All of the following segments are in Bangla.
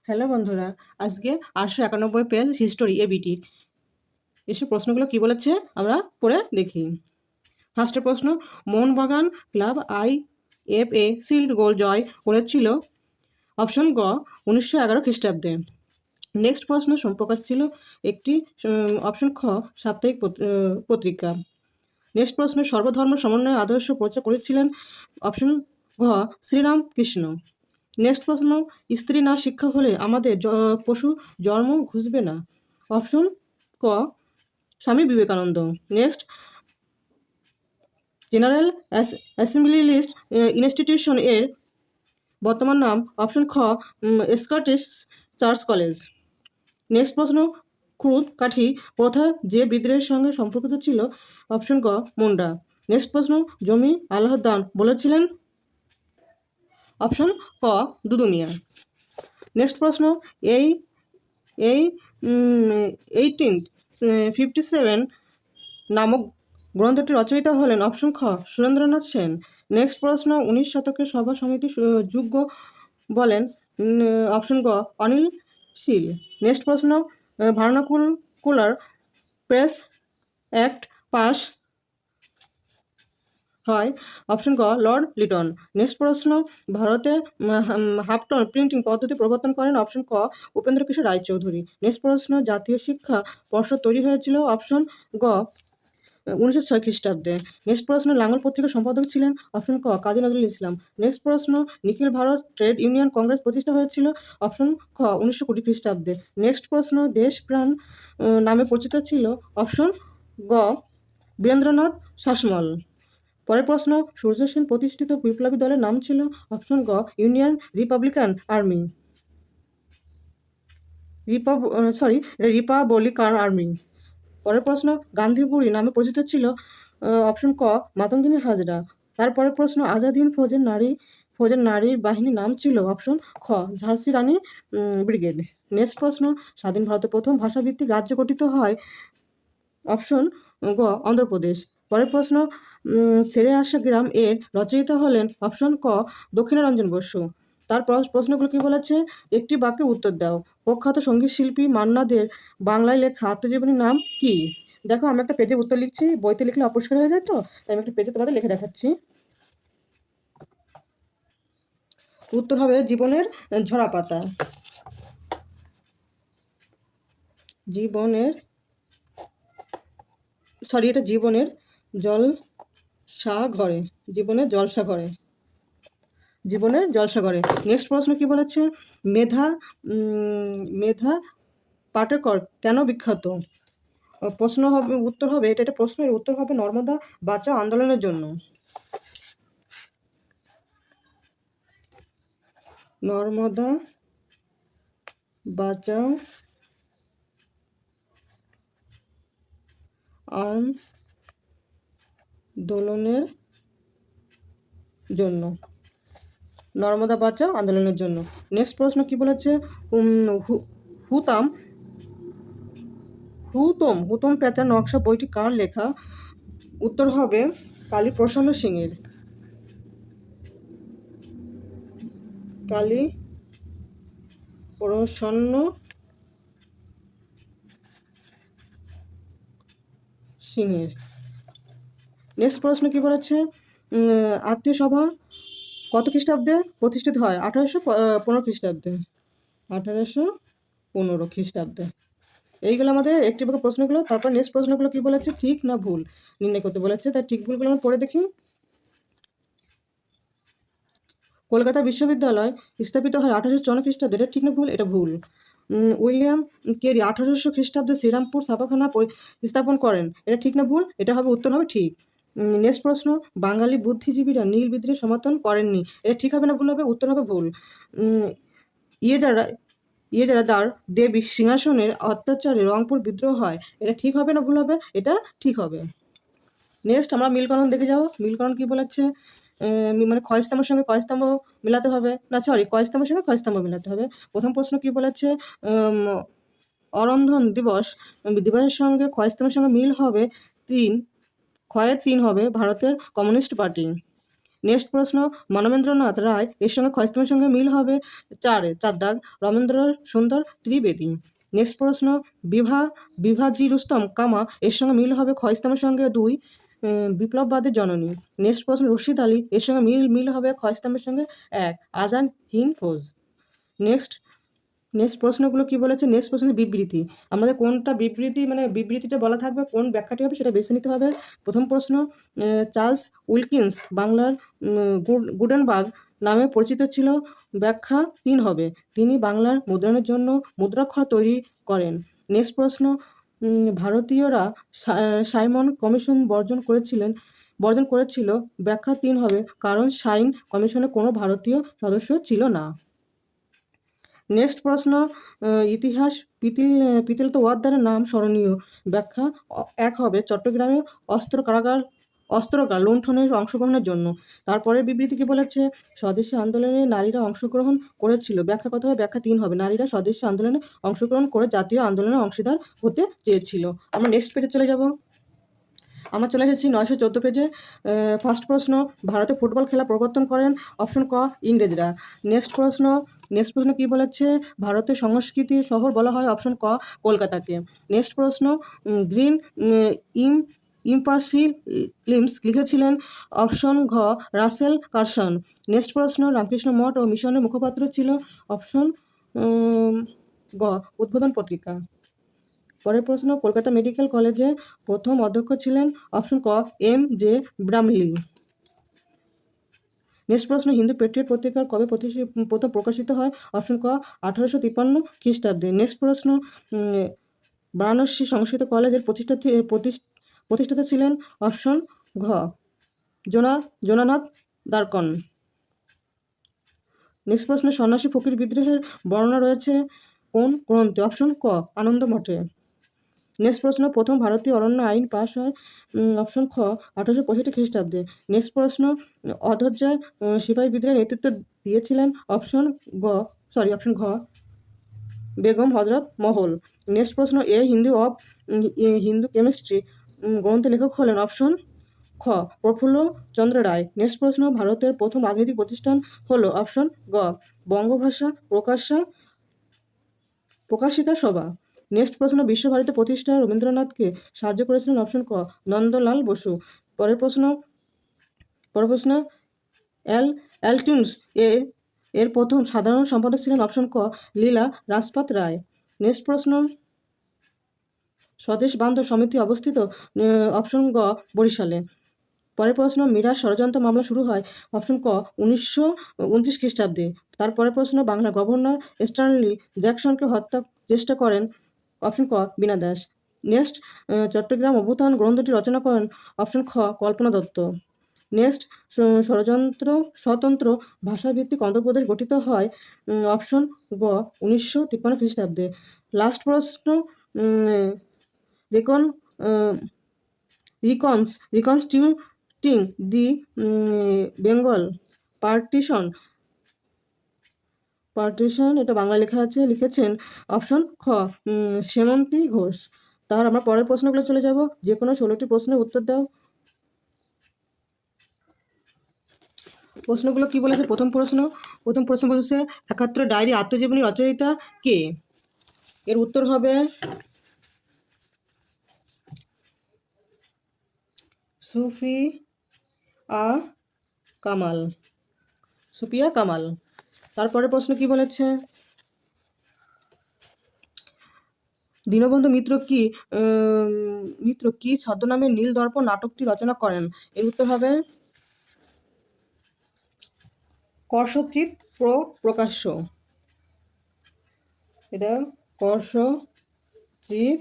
হ্যালো বন্ধুরা, আজকে 891 পেজ হিস্টোরি এবিটির এসব প্রশ্নগুলো কি বলেছে আমরা পড়ে দেখি। ফার্স্টের প্রশ্ন, মোহনবাগান ক্লাব IFA শিল্ড গোল জয় করেছিল অপশন গ 1911 খ্রিস্টাব্দে। নেক্সট প্রশ্ন, সম্প্রকাশ ছিল একটি অপশন খ সাপ্তাহিক পত্রিকা। নেক্সট প্রশ্ন, সর্বধর্ম সমন্বয় আদর্শ প্রচার করেছিলেন অপশন ঘ শ্রীরামকৃষ্ণ। নেক্সট প্রশ্ন, স্ত্রী না শিক্ষা হলে আমাদের পশু জন্ম ঘুষবে না, অপশন ক Swami Vivekananda. Next, general assembly list institution এর বর্তমান নাম, অপশন খ স্কটিশ চার্চ কলেজ। নেক্সট প্রশ্ন, ক্রুদ কাঠি প্রথা যে বিদ্রোহের সঙ্গে সম্পর্কিত ছিল, অপশন ক মুন্ডা। নেক্সট প্রশ্ন, জমি আল্লাহর দান বলেছিলেন, অপশন ক দুদু মিয়া। নেক্সট প্রশ্ন, এই 1857 নামক গ্রন্থটি রচয়িতা হলেন, অপশন খ সুরেন্দ্রনাথ সেন। নেক্সট প্রশ্ন, 19 শতকের সভা সমিতি যোগ্য বলেন, অপশন গ অনিল শীল। নেক্সট প্রশ্ন, ভার্নাকুলার প্রেস অ্যাক্ট পাস হয়, অপশন গ লর্ড লিটন। নেক্সট প্রশ্ন, ভারতে হাফটন প্রিন্টিং পদ্ধতি প্রবর্তন করেন, অপশন ক উপেন্দ্র কিশোর রায়চৌধুরী। নেক্সট প্রশ্ন, জাতীয় শিক্ষা পর্ষদ তৈরি হয়েছিল, অপশন গ 1906 খ্রিস্টাব্দে। নেক্সট প্রশ্ন, লাঙ্গল পত্রিকার সম্পাদক ছিলেন, অপশন ক কাজী নজরুল ইসলাম। নেক্সট প্রশ্ন, নিখিল ভারত ট্রেড ইউনিয়ন কংগ্রেস প্রতিষ্ঠা হয়েছিল, অপশন খ 1920 খ্রিস্টাব্দে। নেক্সট প্রশ্ন, দেশপ্রাণ নামে পরিচিত ছিল, অপশন গ বীরেন্দ্রনাথ শাসমল। পরের প্রশ্ন, সূর্য সেন প্রতিষ্ঠিত বিপ্লবী দলের নাম ছিল, অপশন গ union Republican army Republican army. পরের প্রশ্ন, গান্ধীপুরী নামে পরিচিত ছিল, অপশন ক মাতঙ্গিনী হাজরা। তারপরের প্রশ্ন, আজাদ হিন্দ ফৌজের নারী বাহিনীর নাম ছিল, অপশন খ ঝাঁসি রানী ব্রিগেড। নেক্সট প্রশ্ন, স্বাধীন ভারতের প্রথম ভাষাভিত্তিক রাজ্য গঠিত হয়, অপশন গ অন্ধ্রপ্রদেশ। পরের প্রশ্ন, ছেড়ে আসা গ্রাম এর রচয়িতা হলেন, অপশন ক দক্ষিণারঞ্জন বসু। তারপর প্রশ্নগুলো কি বলেছে, একটি বাক্যে উত্তর দাও। প্রখ্যাত সঙ্গীত শিল্পী মান্না দের বাংলায় লেখা আত্মজীবনীর নাম কি? দেখো, আমি একটা পেজে উত্তর লিখছি, বইতে লিখলে অপরিষ্কার হয়ে যায়, তো তাই আমি একটা পেজে তোমাদের লিখে দেখাচ্ছি। উত্তর হবে জীবনের ঝরাপাতা। এটা জীবনের জলসাঘরে। নেক্সট প্রশ্ন কি বলেছে, মেধা পাটেকর কেন বিখ্যাত? এটা প্রশ্নের উত্তর হবে নর্মদা বাঁচাও আন্দোলনের জন্য। নর্মদা বাঁচাও আন্দোলনের জন্য। নেক্সট প্রশ্ন কি বলেছে, হুতম প্যাঁচার নকশা বইটি কার লেখা? উত্তর হবে কালীপ্রসন্ন সিংয়ের। নেক্সট প্রশ্ন কি বলেছে, আত্মীয় সভা কত খ্রিস্টাব্দে প্রতিষ্ঠিত হয়? 1815 খ্রিস্টাব্দে। 1815 খ্রিস্টাব্দে। এইগুলো আমাদের একটি প্রশ্নগুলো। তারপর নেক্সট প্রশ্নগুলো কি বলেছে, ঠিক না ভুল নির্ণয় করতে বলেছে। তাই ঠিক ভুলগুলো আমরা পড়ে দেখি। কলকাতা বিশ্ববিদ্যালয় স্থাপিত হয় 1854 খ্রিস্টাব্দে, এটা ঠিক না ভুল? এটা ভুল। উইলিয়াম কেরি 1800 খ্রিস্টাব্দে শ্রীরামপুর ছাপাখানা স্থাপন করেন, এটা ঠিক না ভুল? এটা হবে, উত্তর হবে ঠিক। নেক্সট প্রশ্ন, বাঙালি বুদ্ধিজীবীরা নীল বিদ্রোহের সমর্থন করেননি, এটা ঠিক হবে না ভুল হবে? উত্তর হবে ভুল। ইয়েজারাদার দেবী সিংহাসনের অত্যাচারে রংপুর বিদ্রোহ হয়, এটা ঠিক হবে না ভুল হবে? এটা ঠিক হবে। নেক্সট আমরা মিলকরণ দেখে যাও। মিলকরণ কি বলেছে, মানে ক্ষয়স্তম্ভের সঙ্গে কয়স্তম্ভ মেলাতে হবে, না সরি কয়স্তম্ভের সঙ্গে ক্ষয়স্তম্ভ মেলাতে হবে। প্রথম প্রশ্ন কি বলেছে, অরন্ধন দিবসের সঙ্গে ক্ষয়স্তম্ভের সঙ্গে মিল হবে 3 হবে ভারতের কমিউনিস্ট পার্টি। নেক্সট প্রশ্ন, মানবেন্দ্রনাথ রায় এর সঙ্গে ক্ষয়স্তমের সঙ্গে মিল হবে 4 দাগ রবীন্দ্র সুন্দর ত্রিবেদী। নেক্সট প্রশ্ন, বিভাজি রুস্তম কামা এর সঙ্গে মিল হবে ক্ষয়স্তমের সঙ্গে 2 বিপ্লববাদের জননী। নেক্সট প্রশ্ন, রশিদ আলী এর সঙ্গে মিল হবে ক্ষয়স্তমের সঙ্গে 1 আজান হিন্দ ফৌজ। নেক্সট প্রশ্নগুলো কি বলেছে, নেক্সট প্রশ্ন বিবৃতি, আমাদের কোনটা বিবৃতি মানে বিবৃতিটা বলা থাকবে, কোন ব্যাখ্যাটি হবে সেটা বেছে নিতে হবে। প্রথম প্রশ্ন, চার্লস উইলকিন্স বাংলার গুডেনবার্গ নামে পরিচিত ছিল, ব্যাখ্যা 3 হবে, তিনি বাংলার মুদ্রণের জন্য মুদ্রাক্ষর তৈরি করেন। নেক্সট প্রশ্ন, ভারতীয়রা সাইমন কমিশন বর্জন করেছিল, ব্যাখ্যা 3 হবে, কারণ সাইন কমিশনে কোনো ভারতীয় সদস্য ছিল না। নেক্সট প্রশ্ন, ইতিহাস পিতিলতা ওয়াদ্দারের নাম স্মরণীয়, ব্যাখ্যা 1 হবে, চট্টগ্রামে অস্ত্রগার লুণ্ঠনের অংশগ্রহণের জন্য। তারপরের বিবৃতি কি বলেছে, স্বদেশী আন্দোলনে নারীরা অংশগ্রহণ করেছিল, ব্যাখ্যা কত হবে, ব্যাখ্যা 3 হবে, নারীরা স্বদেশী আন্দোলনে অংশগ্রহণ করে জাতীয় আন্দোলনে অংশীদার হতে চেয়েছিল। আমরা নেক্সট পেজে চলে যাব। আমরা চলে এসেছি 914 পেজে। ফার্স্ট প্রশ্ন, ভারতে ফুটবল খেলা প্রবর্তন করেন, অপশন ক ইংরেজরা। নেক্সট প্রশ্ন কি বলেছে, ভারতের সংস্কৃতির শহর বলা হয়, অপশন ক কলকাতাকে। নেক্সট প্রশ্ন, গ্রিন ইম্পার্সিলিমস লিখেছিলেন, অপশন ঘ রাসেল কারসন। নেক্সট প্রশ্ন, রামকৃষ্ণ মঠ ও মিশনের মুখপাত্র ছিল, অপশন গ উদ্বোধন পত্রিকা। পরের প্রশ্ন, কলকাতা মেডিকেল কলেজে প্রথম অধ্যক্ষ ছিলেন, অপশন ক M.J. ব্রামলি। নেক্সট প্রশ্ন, হিন্দু পেট্রিয়ট পত্রিকার কবে প্রথম প্রকাশিত হয়, অপশন ক 1853 খ্রিস্টাব্দে। নেক্সট প্রশ্ন, বারাণসী সংস্কৃত কলেজের প্রতিষ্ঠাতা ছিলেন, অপশন ঘ জোনানাথ দারকন। নেক্সট প্রশ্ন, সন্ন্যাসী ফকির বিদ্রোহের বর্ণনা রয়েছে কোন গ্রন্থে, অপশন ক আনন্দ মঠে। নেক্সট প্রশ্ন, প্রথম ভারতীয় অরণ্য আইন পাশ হয়, অপশন খ 1865 খ্রিস্টাব্দে। নেক্সট প্রশ্ন, অধৈর্য সিপাহী বিদ্রোহের নেতৃত্ব দিয়েছিলেন, অপশন ঘ বেগম হজরত মহল। নেক্সট প্রশ্ন, হিন্দু কেমিস্ট্রি গ্রন্থের লেখক হলেন, অপশন খ প্রফুল্ল চন্দ্র রায়। নেক্সট প্রশ্ন, ভারতের প্রথম রাজনৈতিক প্রতিষ্ঠান হলো, অপশন গ বঙ্গভাষা প্রকাশিকা সভা। নেক্সট প্রশ্ন, বিশ্বভারতী প্রতিষ্ঠা রবীন্দ্রনাথকে সাহায্য করেছিলেন, অপশন ক নন্দলাল বসু। পরের প্রশ্ন, অ্যালটিউন্স এর প্রথম সাধারণ সম্পাদক ছিলেন, অপশন ক লীলা রাজপাত রায়। নেক্সট প্রশ্ন, স্বদেশ বান্ধব সমিতি অবস্থিত, অপশন গ বরিশালে। পরের প্রশ্ন, মিরাজ ষড়যন্ত্র মামলা শুরু হয়, অপশন ক 1929 খ্রিস্টাব্দে। তারপরের প্রশ্ন, বাংলার গভর্নর স্ট্যানলি জ্যাকসনকে হত্যা চেষ্টা করেন, অপশন ক বীণা দাস। নেক্সট, চট্টগ্রাম অভ্যুত্থান গ্রন্থটি রচনা করেন, অপশন খ কল্পনা দত্ত। নেক্সট, স্বতন্ত্র ভাষাভিত্তিক অন্ধ্রপ্রদেশ গঠিত হয়, অপশন গ 1953 খ্রিস্টাব্দে। লাস্ট প্রশ্ন, রিকনস্টিটিউটিং দি বেঙ্গল পার্টিশন, এটা বাংলা লেখা আছে, লিখেছেন, অপশন খ সেমন্তী ঘোষ। তার আমরা পরের প্রশ্নগুলো চলে যাব, যে কোনো 16টি প্রশ্নের উত্তর দাও। প্রশ্নগুলো কি বলেছে, প্রথম প্রশ্ন বলেছে, 71 ডায়েরি আত্মজীবনী রচয়িতা কে, এর উত্তর হবে সুফিয়া কামাল। তারপরে প্রশ্ন কি বলেছে, দীনবন্ধু মিত্র কি ছদ্মনামে নীল দর্পণ নাটকটি রচনা করেন, এর উত্তর হবে কর্ষচিত প্রকাশ্য। এটা কর্ষচিত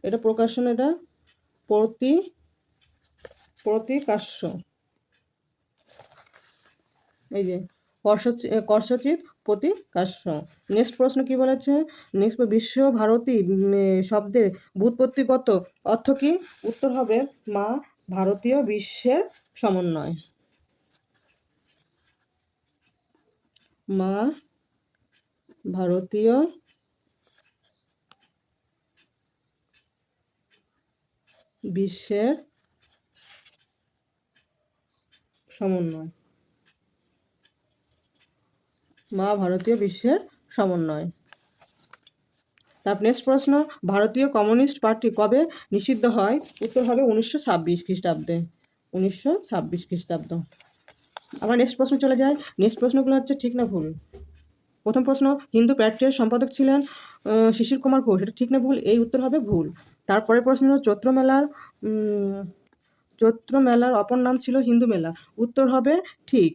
এটা প্রকাশন, এটা প্রতিকাশ্য, এই যে কর্ষচিত প্রতিকাশ্য। নেক্সট প্রশ্ন কি বলেছে, নেক্সট, বিশ্বভারতী শব্দের ব্যুৎপত্তিগত অর্থ কি, উত্তর হবে মা ভারতীয় বিশ্বের সমন্বয়। মা ভারতীয় বিশ্বের সমন্বয়, মা ভারতীয় বিশ্বের সমন্বয়। তারপর নেক্সট প্রশ্ন, ভারতীয় কমিউনিস্ট পার্টি কবে নিষিদ্ধ হয়? উত্তর হবে 1926 খ্রিস্টাব্দে, 1926 খ্রিস্টাব্দ। আমরা নেক্সট প্রশ্ন চলে যাই। নেক্সট প্রশ্নগুলো হচ্ছে ঠিক না ভুল। প্রথম প্রশ্ন, হিন্দু প্যাট্রিয়ট সম্পাদক ছিলেন শিশির কুমার ঘোষ, এটা ঠিক না ভুল? এই উত্তর হবে ভুল। তারপরে প্রশ্ন, চৈত্র মেলার অপর নাম ছিল হিন্দু মেলা, উত্তর হবে ঠিক।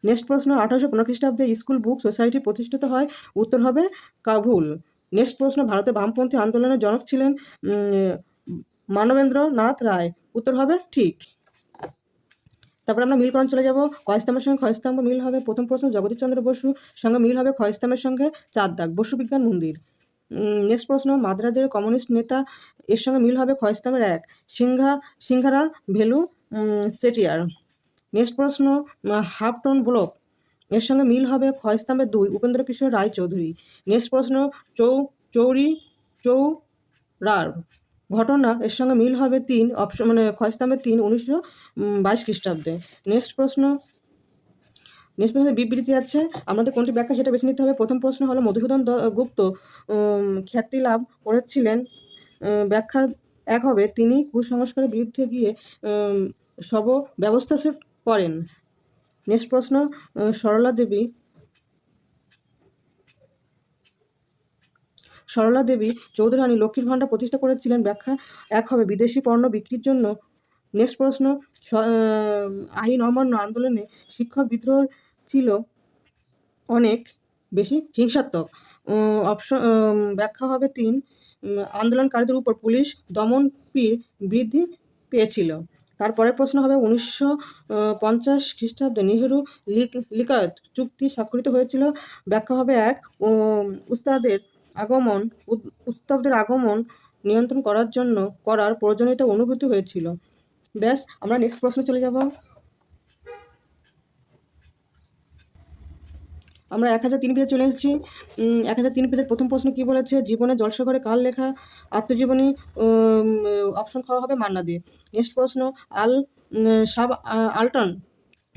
নেক্সট প্রশ্ন, 1815 খ্রিস্টাব্দে স্কুল বুক সোসাইটি প্রতিষ্ঠিত হয়, উত্তর হবে ভুল। নেক্সট প্রশ্ন, ভারতে বামপন্থী আন্দোলনের জনক ছিলেন মানবেন্দ্রনাথ রায়, উত্তর হবে ঠিক। তারপর আমরা মিলকরণ চলে যাব। ক্ষয়স্তম্ভের সঙ্গে ক্ষয়স্তম্ভ মিল হবে। প্রথম প্রশ্ন, জগদীশচন্দ্র বসু সঙ্গে মিল হবে ক্ষয়স্তম্ভের সঙ্গে 4 দাগ, বসু বিজ্ঞান মন্দির। নেক্সট প্রশ্ন, মাদ্রাজের কমিউনিস্ট নেতা এর সঙ্গে মিল হবে ক্ষয়স্তম্ভের 1, সিংহারা ভেলু চেটিয়ার। নেক্সট প্রশ্ন, হাফটন ব্লক এর সঙ্গে মিল হবে ক্ষয়স্তম্ভের 2, উপেন্দ্র কিশোর রায় চৌধুরী। নেক্সট প্রশ্ন, চৌরার ঘটনা এর সঙ্গে মিল হবে 3, অপশন মানে ক্ষয়স্তম্ভের 3, 1922 খ্রিস্টাব্দে। নেক্সট প্রশ্ন বিবৃতি আছে, আমাদের কোনটি ব্যাখ্যা সেটা বেছে নিতে হবে। প্রথম প্রশ্ন হলো, মধুসূদন গুপ্ত খ্যাতি লাভ করেছিলেন, ব্যাখ্যা 1 হবে, তিনি কুসংস্কারের বিরুদ্ধে গিয়ে সব ব্যবস্থা করেন। নেক্সট প্রশ্ন, সরলা দেবী চৌধুরানী লক্ষ্মীর ভাণ্ডার প্রতিষ্ঠা করেছিলেন, ব্যাখ্যা 1 হবে, বিদেশি পণ্য বিক্রির জন্য। নেক্সট প্রশ্ন, আইন অমান্য আন্দোলনে শিক্ষক বিদ্রোহ ছিল অনেক বেশি হিংসাত্মক, অপশন ব্যাখ্যা হবে 3, আন্দোলনকারীদের উপর পুলিশ দমন বৃদ্ধি পেয়েছিল। তারপরের প্রশ্ন হবে, 1950 খ্রিস্টাব্দে নেহেরু লিকায়ত চুক্তি স্বাক্ষরিত হয়েছিল, ব্যাখ্যা হবে 1, উস্তাবদের আগমন নিয়ন্ত্রণ করার প্রয়োজনীয়তা অনুভূত হয়েছিল। ব্যাস, আমরা নেক্সট প্রশ্ন চলে যাব। আমরা 1003 পেজে চলে এসেছি। 1003 পেজের প্রথম প্রশ্ন কি বলেছে, জীবনে জলসাগরে কার লেখা আত্মজীবনী? অপশন খ হবে মান্না দে। নেক্সট প্রশ্ন,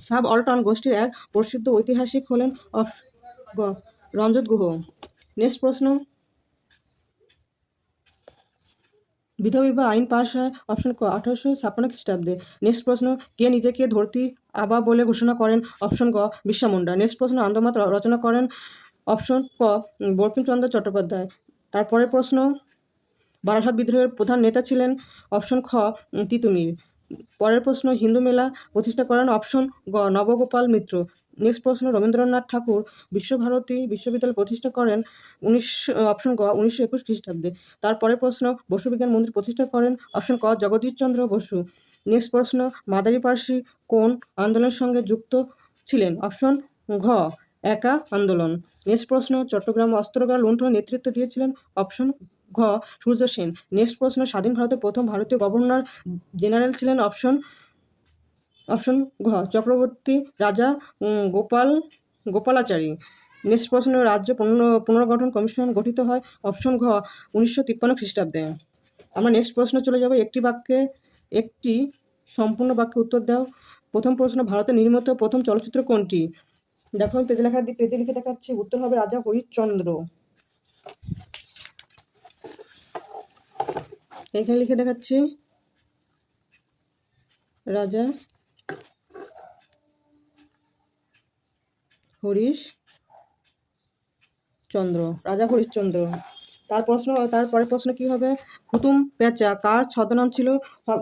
সাব অল্টন গোষ্ঠীর এক প্রসিদ্ধ ঐতিহাসিক হলেন রঞ্জিত গুহ। নেক্সট প্রশ্ন, বিধবা বিবাহ আইন পাশ হয়, অপশন ক 1856 খ্রিস্টাব্দে। নেক্সট প্রশ্ন, কে নিজেকে ধরতি আবা বলে ঘোষণা করেন? অপশন ক বিরসা মুন্ডা। নেক্সট প্রশ্ন, আনন্দমাত রচনা করেন? অপশন ক বঙ্কিমচন্দ্র চট্টোপাধ্যায়। তারপরের প্রশ্ন, বারাসাত বিদ্রোহের প্রধান নেতা ছিলেন? অপশন খ তিতুমির। পরের প্রশ্ন, হিন্দু মেলা প্রতিষ্ঠা করেন? অপশন গ নবগোপাল মিত্র। নেক্সট প্রশ্ন, রবীন্দ্রনাথ ঠাকুর বিশ্বভারতী বিশ্ববিদ্যালয় প্রতিষ্ঠা করেন? অপশন গ 1921 খ্রিস্টাব্দে। তারপরের প্রশ্ন, বসু বিজ্ঞান মন্দির প্রতিষ্ঠা করেন? অপশন ক জগদীশচন্দ্র বসু। নেক্সট প্রশ্ন, মাদারি পার্সি কোন আন্দোলনের সঙ্গে যুক্ত ছিলেন? অপশন ঘ একা আন্দোলন। নেক্সট প্রশ্ন, চট্টগ্রাম অস্ত্রাগার লুণ্ঠনের নেতৃত্ব দিয়েছিলেন? অপশন ঘ সূর্য সেন। নেক্সট প্রশ্ন, স্বাধীন ভারতের প্রথম ভারতীয় গভর্নর জেনারেল ছিলেন? অপশন ঘ চক্রবর্তী রাজা গোপালাচারী। নেক্সট প্রশ্ন, রাজ্য পুনর্গঠন কমিশন গঠিত হয়? অপশন ঘ 1953 খ্রিস্টাব্দে। আমরা নেক্সট প্রশ্ন চলে যাব। একটি সম্পূর্ণ বাক্যে উত্তর দাও। প্রথম প্রশ্ন, ভারতে নির্মিত প্রথম চলচ্চিত্র কোনটি? দেখো আমি পেজে লিখে দেখাচ্ছি, উত্তর হবে রাজা হরিশ্চন্দ্র। এখানে লিখে দেখাচ্ছি, রাজা হরিশ্চন্দ্র। তারপরে প্রশ্ন কি হবে, হুতুম প্যাঁচা কার ছদ্মনাম ছিল?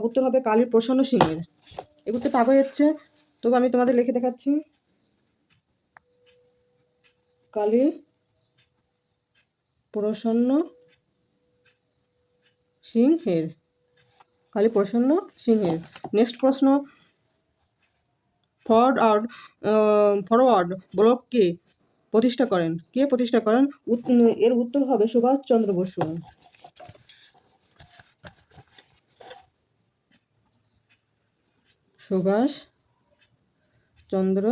উত্তর হবে কালী প্রসন্ন সিংহের। এগুলো পাবে হচ্ছে, তবু আমি তোমাদের লিখে দেখাচ্ছি, কালী প্রসন্ন সিংহের। নেক্সট প্রশ্ন, ফরওয়ার্ড ব্লক কে প্রতিষ্ঠা করেন? এর উত্তর হবে সুভাষচন্দ্র বসু। সুভাষচন্দ্র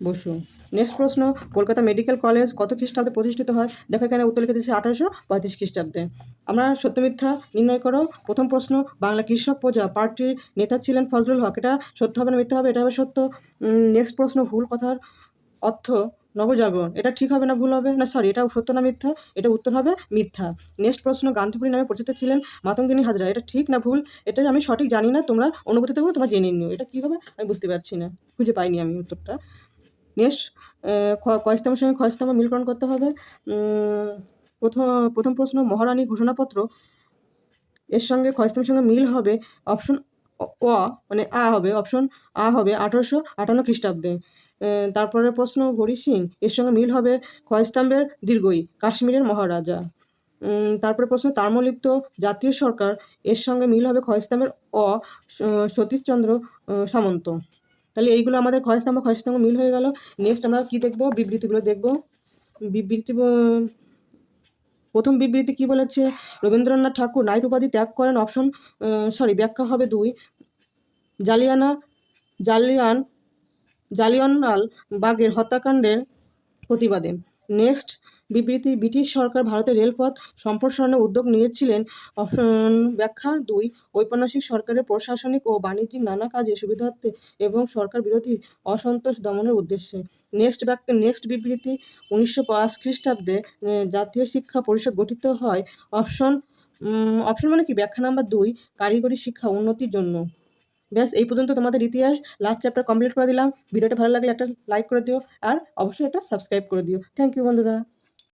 বসু। নেক্সট প্রশ্ন, কলকাতা মেডিকেল কলেজ কত খ্রিস্টাব্দে প্রতিষ্ঠিত হয়? দেখো এখানে উত্তর লিখে দিয়েছে 1835 খ্রিস্টাব্দে। আমরা সত্য মিথ্যা নির্ণয় করো। প্রথম প্রশ্ন, বাংলা কৃষক প্রজা পার্টির নেতা ছিলেন ফজলুল হক, এটা সত্য হবে না মিথ্যা হবে? এটা হবে সত্য। নেক্সট প্রশ্ন, হুল কথার অর্থ নবজাগরণ, এটা ঠিক হবে না ভুল হবে? না সরি, এটা সত্য না মিথ্যা? এটা উত্তর হবে মিথ্যা। নেক্সট প্রশ্ন, গান্ধীপুরী নামে পরিচিত ছিলেন মাতঙ্গিনী হাজরা, এটা ঠিক না ভুল? এটা আমি সঠিক জানি না, তোমরা অনুভূতি থেকে তোমরা জেনে নিও। এটা কী হবে আমি বুঝতে পারছি না, খুঁজে পাইনি আমি উত্তরটা। নেক্সট, কয়স্তম্ভের সঙ্গে ক্ষয়স্তম্ভ মিলকরণ করতে হবে। প্রথম প্রথম প্রশ্ন, মহারানী ঘোষণাপত্র এর সঙ্গে ক্ষয়স্তম্ভের সঙ্গে মিল হবে অপশন অ, মানে আ হবে, অপশন আ হবে 1858 খ্রিস্টাব্দে। তারপরে প্রশ্ন, হরি সিং এর সঙ্গে মিল হবে ক্ষয়স্তম্ভের দীর্ঘই, কাশ্মীরের মহারাজা। তারপরে প্রশ্ন, তাম্রলিপ্ত জাতীয় সরকার এর সঙ্গে মিল হবে ক্ষয়স্তম্ভের অ, সতীশচন্দ্র সামন্ত। তাহলে এইগুলো আমাদের ক্ষয়স্তম্ভ মিল হয়ে গেল। নেক্সট আমরা কি দেখব, বিবৃতিগুলো দেখব। বিবৃতি, প্রথম বিবৃতি কি বলেছে, রবীন্দ্রনাথ ঠাকুর নাইট উপাধি ত্যাগ করেন, অপশন ব্যাখ্যা হবে 2, জালিয়ানওয়াল বাগের হত্যাকাণ্ডের প্রতিবাদে। নেক্সট বিবৃতি, ব্রিটিশ সরকার ভারতের রেলপথ সম্প্রসারণে উদ্যোগ নিয়েছিলেন, অপশন ব্যাখ্যা 2, ঔপন্যাসিক সরকারের প্রশাসনিক ও বাণিজ্যিক নানা কাজে সুবিধার্থে এবং সরকার বিরোধী অসন্তোষ দমনের উদ্দেশ্যে। নেক্সট বিবৃতি, 1905 খ্রিস্টাব্দে জাতীয় শিক্ষা পরিষদ গঠিত হয়, অপশন মানে কি, ব্যাখ্যা নাম্বার 2, কারিগরি শিক্ষা উন্নতির জন্য। ব্যাস এই পর্যন্ত তোমাদের ইতিহাস লাস্ট চ্যাপ্টার কমপ্লিট করে দিলাম। ভিডিওটা ভালো লাগলে একটা লাইক করে দিও, আর অবশ্যই একটা সাবস্ক্রাইব করে দিও। থ্যাংক ইউ বন্ধুরা।